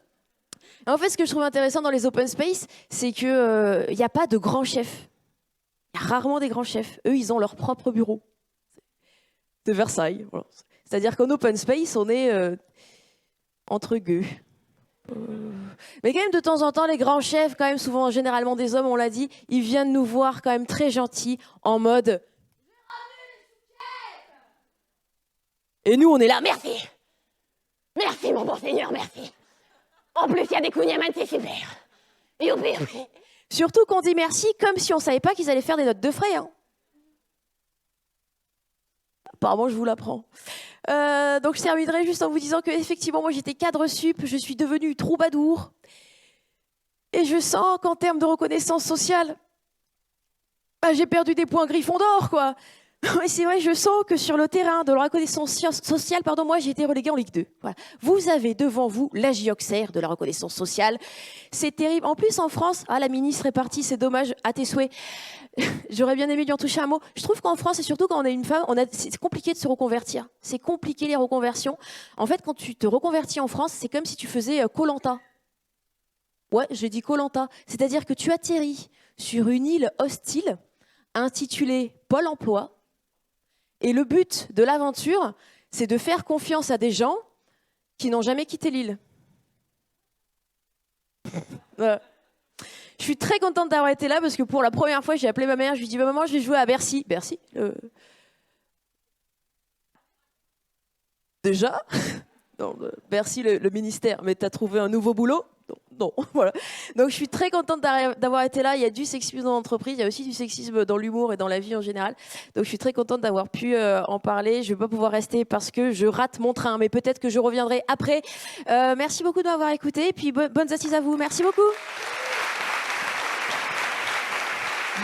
En fait, ce que je trouve intéressant dans les open space, c'est qu'il n'y a pas de grands chefs. Il y a rarement des grands chefs. Eux, ils ont leur propre bureau. De Versailles. Voilà. C'est-à-dire qu'en open space, on est entre gueux. Mais quand même, de temps en temps, les grands chefs, quand même souvent, généralement des hommes, on l'a dit, ils viennent nous voir quand même très gentils, en mode... Et nous, on est là, merci. Merci, mon bon seigneur, merci. En plus, il y a des kouign-amann, c'est super. Youpi, youpi. Surtout qu'on dit merci comme si on ne savait pas qu'ils allaient faire des notes de frais. Hein. Apparemment, je vous l'apprends. Donc, je terminerai juste en vous disant que effectivement, moi, j'étais cadre sup, je suis devenue troubadour. Et je sens qu'en termes de reconnaissance sociale, bah, j'ai perdu des points Gryffondor, quoi. Et c'est vrai, je sens que sur le terrain de la reconnaissance sociale, moi j'ai été reléguée en Ligue 2. Voilà. Vous avez devant vous la Gioxer de la reconnaissance sociale. C'est terrible. En plus, en France, la ministre est partie, c'est dommage, à tes souhaits. J'aurais bien aimé lui en toucher un mot. Je trouve qu'en France, et surtout quand on est une femme, c'est compliqué de se reconvertir. C'est compliqué les reconversions. En fait, quand tu te reconvertis en France, c'est comme si tu faisais Koh-Lanta. Ouais, j'ai dit Koh-Lanta. C'est-à-dire que tu atterris sur une île hostile intitulée Pôle emploi. Et le but de l'aventure, c'est de faire confiance à des gens qui n'ont jamais quitté l'île. Voilà. Je suis très contente d'avoir été là parce que pour la première fois, j'ai appelé ma mère, je lui ai dit « Maman, je vais jouer à Bercy. » Bercy Déjà non, Bercy, le ministère. Mais t'as trouvé un nouveau boulot? Non, voilà. Donc je suis très contente d'avoir été là. Il y a du sexisme dans l'entreprise, il y a aussi du sexisme dans l'humour et dans la vie en général. Donc je suis très contente d'avoir pu en parler. Je ne vais pas pouvoir rester parce que je rate mon train, mais peut-être que je reviendrai après. Merci beaucoup de m'avoir écouté. Et puis bonnes assises à vous. Merci beaucoup.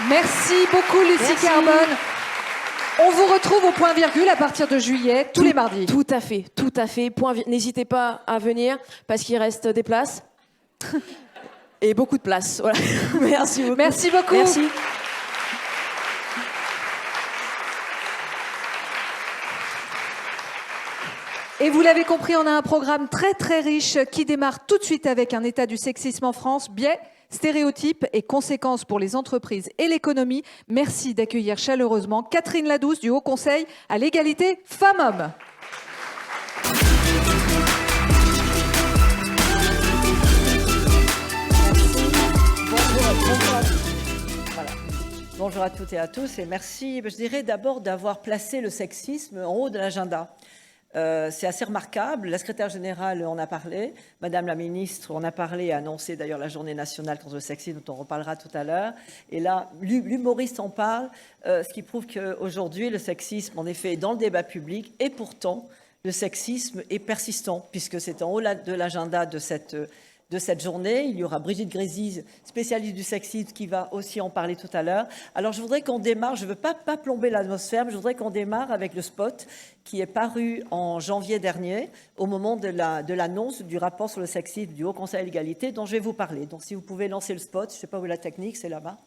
Merci beaucoup, Lucie Carbone. On vous retrouve au point virgule à partir de juillet, tous les mardis. Tout à fait, tout à fait. N'hésitez pas à venir parce qu'il reste des places. Et beaucoup de places. Voilà. Merci beaucoup. Merci beaucoup. Merci. Et vous l'avez compris, on a un programme très très riche qui démarre tout de suite avec un état du sexisme en France, biais, stéréotypes et conséquences pour les entreprises et l'économie. Merci d'accueillir chaleureusement Catherine Ladouce du Haut Conseil à l'égalité femmes-hommes. Bonjour à toutes et à tous et merci, je dirais d'abord d'avoir placé le sexisme en haut de l'agenda. C'est assez remarquable. La secrétaire générale en a parlé, Madame la ministre en a parlé, a annoncé d'ailleurs la journée nationale contre le sexisme dont on reparlera tout à l'heure. Et là, l'humoriste en parle, ce qui prouve qu'aujourd'hui le sexisme en effet est dans le débat public et pourtant le sexisme est persistant puisque c'est en haut de l'agenda de de cette journée. Il y aura Brigitte Grésy, spécialiste du sexisme, qui va aussi en parler tout à l'heure. Alors je voudrais qu'on démarre, je ne veux pas plomber l'atmosphère, mais je voudrais qu'on démarre avec le spot qui est paru en janvier dernier, au moment de l'annonce du rapport sur le sexisme du Haut Conseil à l'égalité, dont je vais vous parler. Donc si vous pouvez lancer le spot, je ne sais pas où est la technique, c'est là-bas.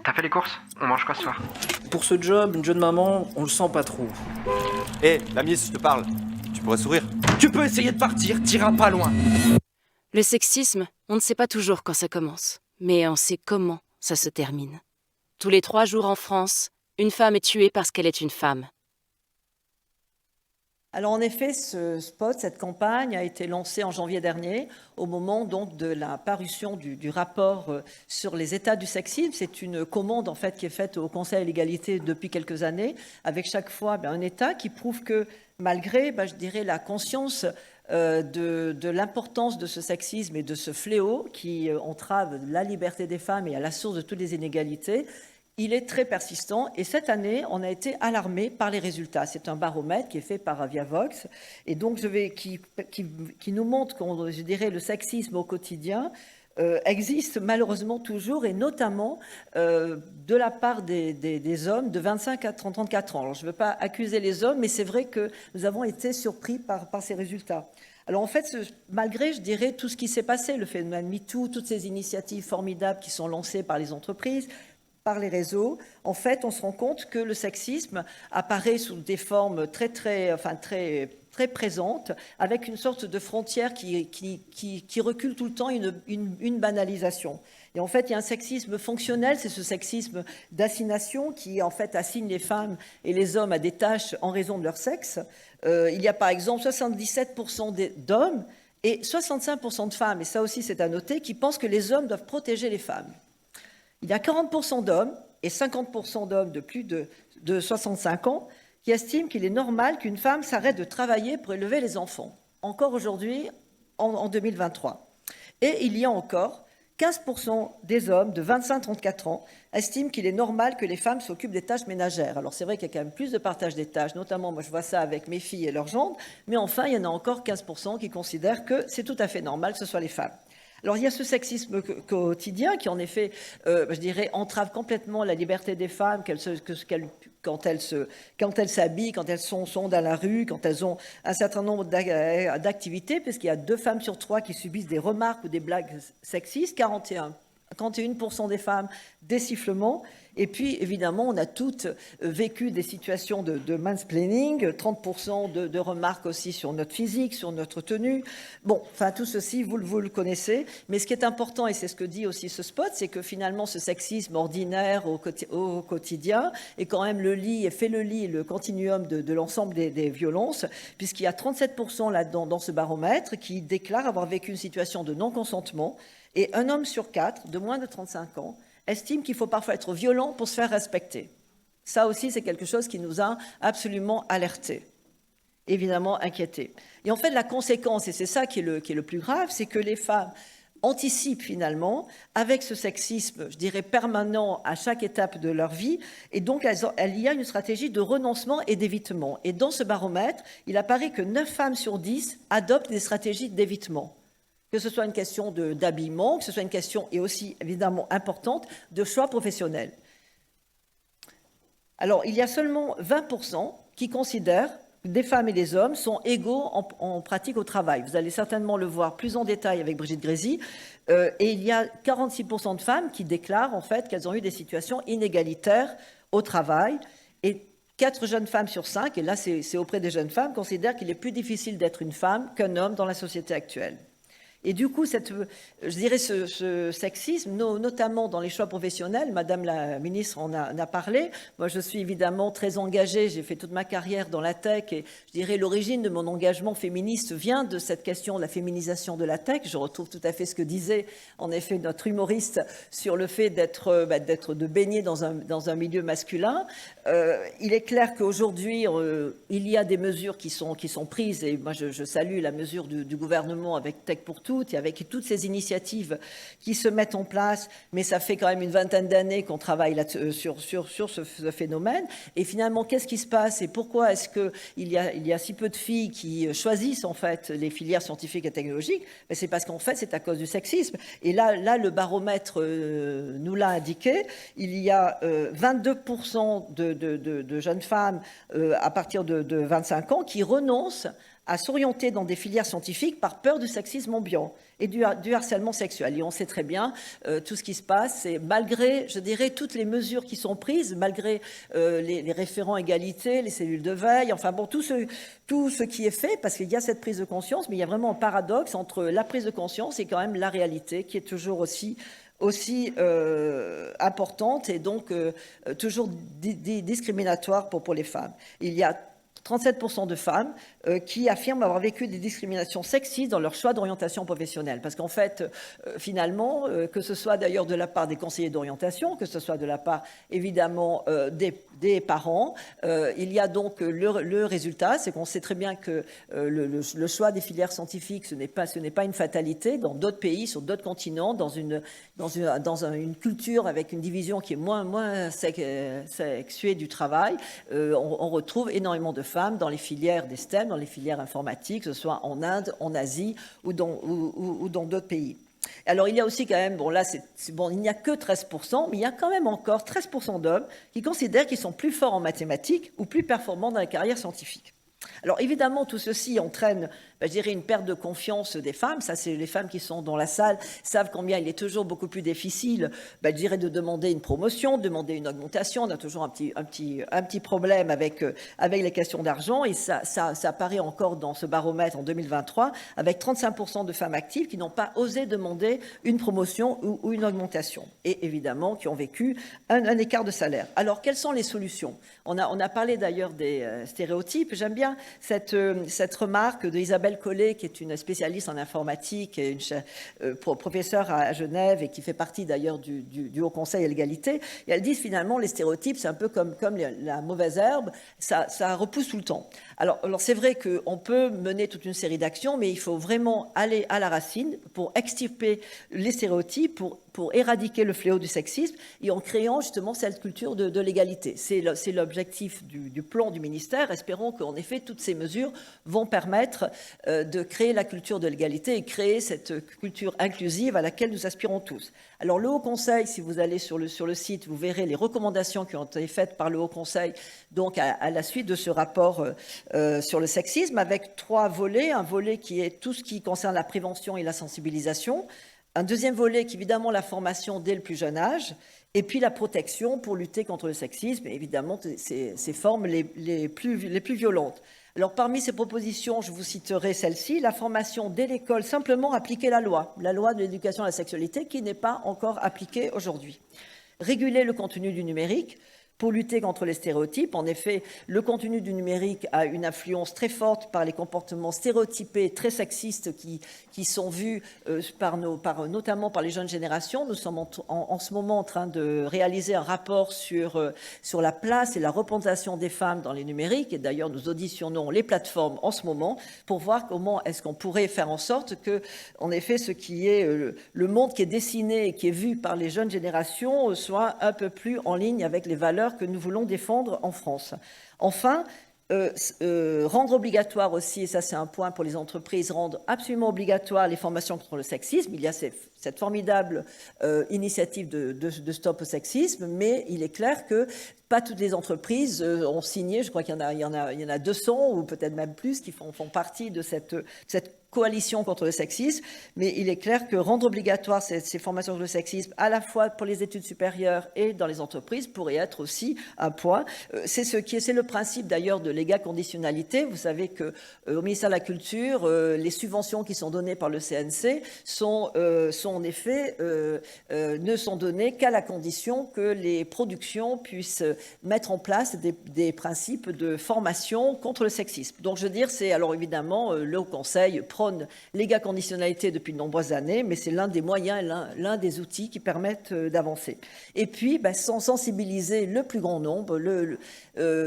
T'as fait les courses? On mange quoi ce soir? Pour ce job, une jeune maman, on le sent pas trop. Hé, la miss, je te parle. Tu pourrais sourire. Tu peux essayer de partir, t'iras pas loin. Le sexisme, on ne sait pas toujours quand ça commence, mais on sait comment ça se termine. Tous les 3 jours en France, une femme est tuée parce qu'elle est une femme. Alors en effet, ce spot, cette campagne a été lancée en janvier dernier, au moment donc de la parution du rapport sur les états du sexisme. C'est une commande en fait qui est faite au Conseil à l'égalité depuis quelques années, avec chaque fois un état qui prouve que malgré, je dirais, la conscience de l'importance de ce sexisme et de ce fléau qui entrave la liberté des femmes et à la source de toutes les inégalités, il est très persistant et cette année, on a été alarmé par les résultats. C'est un baromètre qui est fait par Aviavox et donc qui nous montre que, je dirais, le sexisme au quotidien existe malheureusement toujours et notamment de la part des hommes de 25 à 34 ans. Alors, je ne veux pas accuser les hommes, mais c'est vrai que nous avons été surpris par ces résultats. Alors en fait, malgré, je dirais, tout ce qui s'est passé, le phénomène MeToo, toutes ces initiatives formidables qui sont lancées par les entreprises, par les réseaux, en fait, on se rend compte que le sexisme apparaît sous des formes très présentes, avec une sorte de frontière qui recule tout le temps, une banalisation. Et en fait, il y a un sexisme fonctionnel, c'est ce sexisme d'assignation qui, en fait, assigne les femmes et les hommes à des tâches en raison de leur sexe. Il y a, par exemple, 77% d'hommes et 65% de femmes, et ça aussi c'est à noter, qui pensent que les hommes doivent protéger les femmes. Il y a 40% d'hommes et 50% d'hommes de plus de 65 ans qui estiment qu'il est normal qu'une femme s'arrête de travailler pour élever les enfants, encore aujourd'hui, en 2023. Et il y a encore 15% des hommes de 25-34 ans estiment qu'il est normal que les femmes s'occupent des tâches ménagères. Alors c'est vrai qu'il y a quand même plus de partage des tâches, notamment moi je vois ça avec mes filles et leurs gendres, mais enfin il y en a encore 15% qui considèrent que c'est tout à fait normal que ce soit les femmes. Alors il y a ce sexisme quotidien qui en effet, je dirais, entrave complètement la liberté des femmes quand elles s'habillent, quand elles sont dans la rue, quand elles ont un certain nombre d'activités, puisqu'il y a 2 femmes sur 3 qui subissent des remarques ou des blagues sexistes, 41% des femmes des sifflements. Et puis, évidemment, on a toutes vécu des situations de mansplaining, 30% de remarques aussi sur notre physique, sur notre tenue. Bon, enfin, tout ceci, vous le connaissez. Mais ce qui est important, et c'est ce que dit aussi ce spot, c'est que finalement, ce sexisme ordinaire au quotidien est quand même le continuum de l'ensemble des violences, puisqu'il y a 37% là-dedans, dans ce baromètre, qui déclarent avoir vécu une situation de non-consentement. Et un homme sur 4, de moins de 35 ans, estime qu'il faut parfois être violent pour se faire respecter. Ça aussi, c'est quelque chose qui nous a absolument alertés, évidemment inquiétés. Et en fait, la conséquence, et c'est ça qui est le plus grave, c'est que les femmes anticipent finalement, avec ce sexisme, je dirais, permanent à chaque étape de leur vie, et donc il y a une stratégie de renoncement et d'évitement. Et dans ce baromètre, il apparaît que 9 femmes sur 10 adoptent des stratégies d'évitement. Que ce soit une question d'habillement, que ce soit une question, et aussi évidemment importante, de choix professionnel. Alors, il y a seulement 20% qui considèrent que des femmes et des hommes sont égaux en pratique au travail. Vous allez certainement le voir plus en détail avec Brigitte Grésy. Et il y a 46% de femmes qui déclarent en fait qu'elles ont eu des situations inégalitaires au travail. Et 4 jeunes femmes sur 5, et là c'est auprès des jeunes femmes, considèrent qu'il est plus difficile d'être une femme qu'un homme dans la société actuelle. Et du coup, je dirais ce sexisme, notamment dans les choix professionnels, Madame la ministre en a parlé. Moi, je suis évidemment très engagée, j'ai fait toute ma carrière dans la tech et je dirais l'origine de mon engagement féministe vient de cette question de la féminisation de la tech. Je retrouve tout à fait ce que disait en effet notre humoriste sur le fait de baigner dans un milieu masculin. Il est clair qu'aujourd'hui, il y a des mesures qui sont prises et moi je salue la mesure du gouvernement avec Tech pour tous, toutes et avec toutes ces initiatives qui se mettent en place, mais ça fait quand même une vingtaine d'années qu'on travaille sur ce phénomène. Et finalement, qu'est-ce qui se passe et pourquoi est-ce qu'il y a si peu de filles qui choisissent en fait les filières scientifiques et technologiques? C'est parce qu'en fait, c'est à cause du sexisme. Et là le baromètre nous l'a indiqué. Il y a 22% de jeunes femmes à partir de 25 ans qui renoncent à s'orienter dans des filières scientifiques par peur du sexisme ambiant et du harcèlement sexuel. Et on sait très bien tout ce qui se passe, et malgré, je dirais, toutes les mesures qui sont prises, malgré les référents égalité, les cellules de veille, enfin bon, tout ce qui est fait, parce qu'il y a cette prise de conscience, mais il y a vraiment un paradoxe entre la prise de conscience et quand même la réalité qui est toujours aussi importante et donc toujours discriminatoire pour les femmes. Il y a 37% de femmes qui affirment avoir vécu des discriminations sexistes dans leur choix d'orientation professionnelle. Parce qu'en fait, finalement, que ce soit d'ailleurs de la part des conseillers d'orientation, que ce soit de la part, évidemment, des parents, il y a donc le résultat, c'est qu'on sait très bien que le choix des filières scientifiques, ce n'est pas une fatalité. Dans d'autres pays, sur d'autres continents, dans une culture avec une division qui est moins sexuée du travail, on retrouve énormément de femmes dans les filières des STEM, dans les filières informatiques, que ce soit en Inde, en Asie ou dans d'autres pays. Alors il y a aussi quand même, bon là il n'y a que 13%, mais il y a quand même encore 13% d'hommes qui considèrent qu'ils sont plus forts en mathématiques ou plus performants dans la carrière scientifique. Alors évidemment, tout ceci entraîne, je dirais, une perte de confiance des femmes. Ça, c'est les femmes qui sont dans la salle savent combien il est toujours beaucoup plus difficile, je dirais, de demander une promotion, de demander une augmentation. On a toujours un petit problème avec les questions d'argent, et ça apparaît encore dans ce baromètre en 2023, avec 35% de femmes actives qui n'ont pas osé demander une promotion ou une augmentation, et évidemment qui ont vécu un écart de salaire. Alors, quelles sont les solutions ? On a parlé d'ailleurs des stéréotypes. J'aime bien cette remarque d'Isabelle Collet, qui est une spécialiste en informatique et professeure à Genève et qui fait partie d'ailleurs du Haut Conseil à l'égalité. Et elle dit finalement les stéréotypes, c'est un peu comme la mauvaise herbe, ça repousse tout le temps. Alors c'est vrai qu'on peut mener toute une série d'actions, mais il faut vraiment aller à la racine pour extirper les stéréotypes, pour éradiquer le fléau du sexisme et en créant justement cette culture de l'égalité. C'est l'objectif du plan du ministère. Espérons qu'en effet, toutes ces mesures vont permettre de créer la culture de l'égalité et créer cette culture inclusive à laquelle nous aspirons tous. Alors le Haut Conseil, si vous allez sur le site, vous verrez les recommandations qui ont été faites par le Haut Conseil donc à la suite de ce rapport sur le sexisme, avec 3 volets. Un volet qui est tout ce qui concerne la prévention et la sensibilisation. Un deuxième volet qui est évidemment la formation dès le plus jeune âge, et puis la protection pour lutter contre le sexisme, et évidemment ces formes les plus violentes. Alors parmi ces propositions, je vous citerai celle-ci, la formation dès l'école, simplement appliquer la loi de l'éducation à la sexualité qui n'est pas encore appliquée aujourd'hui. Réguler le contenu du numérique, pour lutter contre les stéréotypes. En effet, le contenu du numérique a une influence très forte par les comportements stéréotypés, très sexistes qui sont vus notamment par les jeunes générations. Nous sommes en ce moment en train de réaliser un rapport sur la place et la représentation des femmes dans les numériques. Et d'ailleurs, nous auditionnons les plateformes en ce moment pour voir comment est-ce qu'on pourrait faire en sorte que, en effet, ce qui est le monde qui est dessiné et qui est vu par les jeunes générations soit un peu plus en ligne avec les valeurs que nous voulons défendre en France. Enfin, rendre obligatoire aussi, et ça c'est un point pour les entreprises, rendre absolument obligatoire les formations contre le sexisme. Il y a cette formidable initiative de Stop au sexisme, mais il est clair que pas toutes les entreprises ont signé, je crois qu'il y en a 200 ou peut-être même plus qui font partie de cette coalition contre le sexisme, mais il est clair que rendre obligatoire ces formations sur le sexisme, à la fois pour les études supérieures et dans les entreprises, pourrait être aussi un point. C'est le principe d'ailleurs de l'égale conditionnalité. Vous savez qu'au ministère de la Culture, les subventions qui sont données par le CNC sont en effet ne sont données qu'à la condition que les productions puissent mettre en place des principes de formation contre le sexisme. Donc je veux dire, c'est alors évidemment le Haut Conseil prône l'égaconditionnalité depuis de nombreuses années, mais c'est l'un des moyens, l'un des outils qui permettent d'avancer. Et puis, sans sensibiliser le plus grand nombre,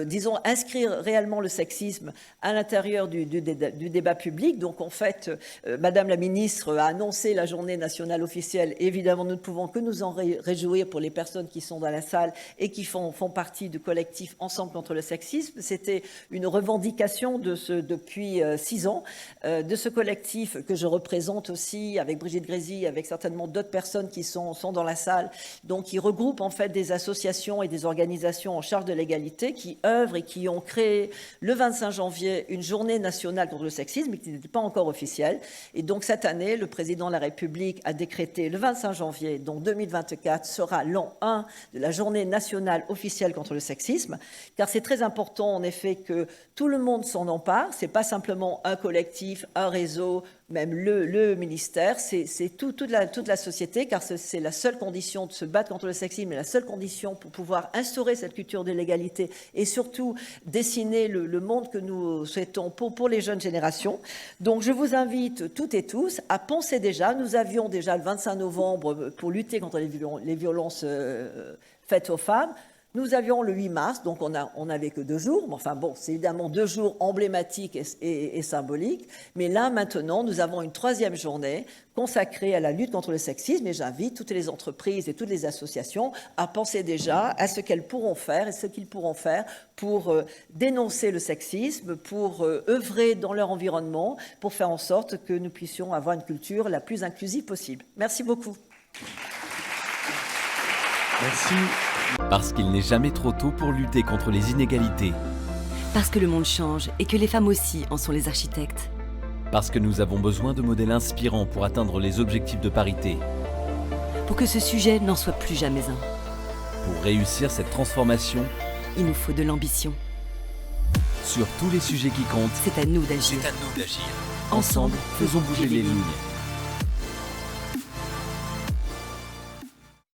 disons, inscrire réellement le sexisme à l'intérieur du débat public. Donc en fait, Madame la ministre a annoncé la journée nationale officielle. Évidemment, nous ne pouvons que nous en réjouir pour les personnes qui sont dans la salle et qui font partie du collectif Ensemble contre le sexisme. C'était une revendication depuis 6 ans de ce collectif que je représente aussi avec Brigitte Grésy, avec certainement d'autres personnes qui sont dans la salle, donc qui regroupent en fait des associations et des organisations en charge de l'égalité qui œuvrent et qui ont créé le 25 janvier une journée nationale contre le sexisme, mais qui n'était pas encore officielle. Et donc cette année, le président de la République a décrété le 25 janvier, donc 2024, sera l'an 1 de la journée nationale officielle contre le sexisme, car c'est très important en effet que tout le monde s'en empare. C'est pas simplement un collectif, un réseau, même le ministère, c'est toute la société, car c'est la seule condition de se battre contre le sexisme et la seule condition pour pouvoir instaurer cette culture de l'égalité et surtout dessiner le monde que nous souhaitons pour les jeunes générations. Donc je vous invite toutes et tous à penser déjà. Nous avions déjà le 25 novembre pour lutter contre les violences faites aux femmes. Nous avions le 8 mars, donc on n'avait que 2 jours. Mais enfin bon, c'est évidemment 2 jours emblématiques et symboliques. Mais là, maintenant, nous avons une 3e journée consacrée à la lutte contre le sexisme. Et j'invite toutes les entreprises et toutes les associations à penser déjà à ce qu'elles pourront faire et ce qu'ils pourront faire pour dénoncer le sexisme, pour œuvrer dans leur environnement, pour faire en sorte que nous puissions avoir une culture la plus inclusive possible. Merci beaucoup. Merci. Parce qu'il n'est jamais trop tôt pour lutter contre les inégalités. Parce que le monde change et que les femmes aussi en sont les architectes. Parce que nous avons besoin de modèles inspirants pour atteindre les objectifs de parité. Pour que ce sujet n'en soit plus jamais un. Pour réussir cette transformation, il nous faut de l'ambition. Sur tous les sujets qui comptent, c'est à nous d'agir. Ensemble, faisons bouger les lignes.